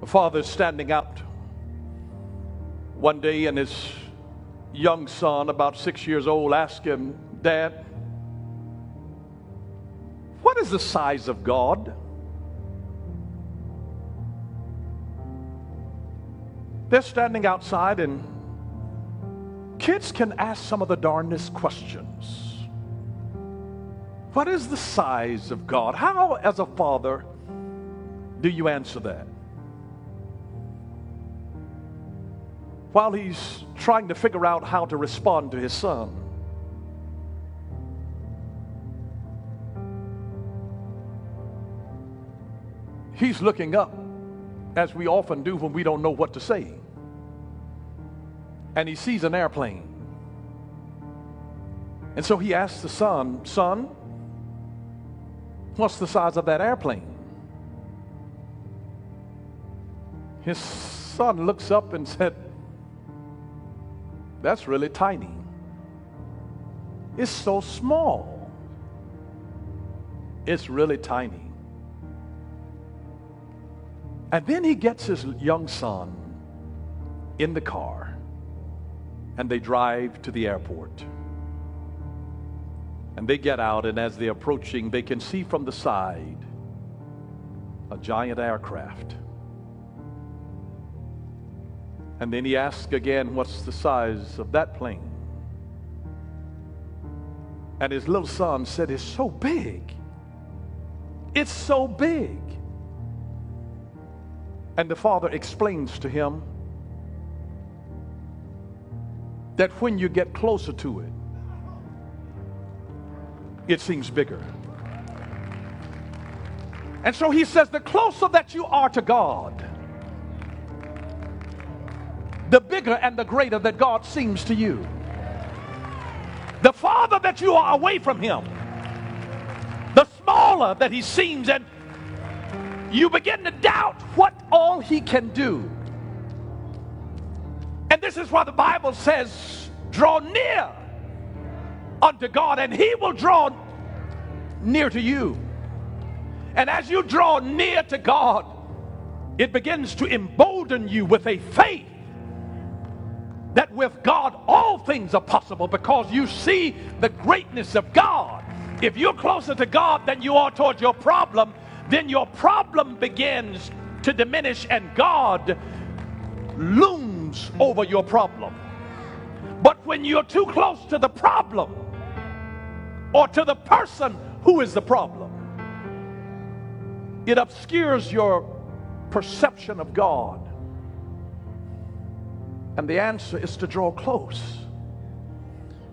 father standing out one day, and his young son, about 6 years old, asked him, "Dad, what is the size of God?" They're standing outside, and kids can ask some of the darndest questions. What is the size of God? How, as a father, do you answer that? While he's trying to figure out how to respond to his son, he's looking up, as we often do when we don't know what to say. And he sees an airplane. And so he asks the son, "Son, what's the size of that airplane?" His son looks up and said, "That's really tiny. It's so small. It's really tiny." And then he gets his young son in the car, and they drive to the airport. And they get out, and as they're approaching, they can see from the side a giant aircraft. And then he asks again, "What's the size of that plane?" And his little son said, "It's so big. It's so big." And the father explains to him that when you get closer to it, it seems bigger. And so he says, the closer that you are to God, the bigger and the greater that God seems to you. The farther that you are away from him, the smaller that he seems, and you begin to doubt what all he can do. And this is why the Bible says, draw near unto God, and he will draw near to you. And as you draw near to God, it begins to embolden you with a faith that with God all things are possible, because you see the greatness of God. If you're closer to God than you are towards your problem, then your problem begins to diminish, and God looms over your problem. But when you're too close to the problem, or to the person who is the problem, it obscures your perception of God. And the answer is to draw close.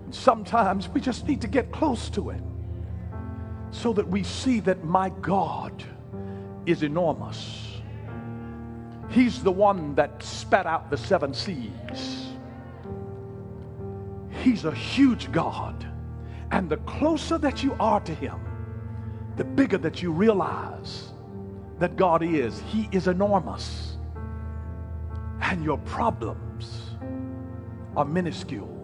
And sometimes we just need to get close to it, so that we see that my God is enormous. He's the one that spat out the 7 seas. He's a huge God. And the closer that you are to him, the bigger that you realize that God is. He is enormous. And your problems are minuscule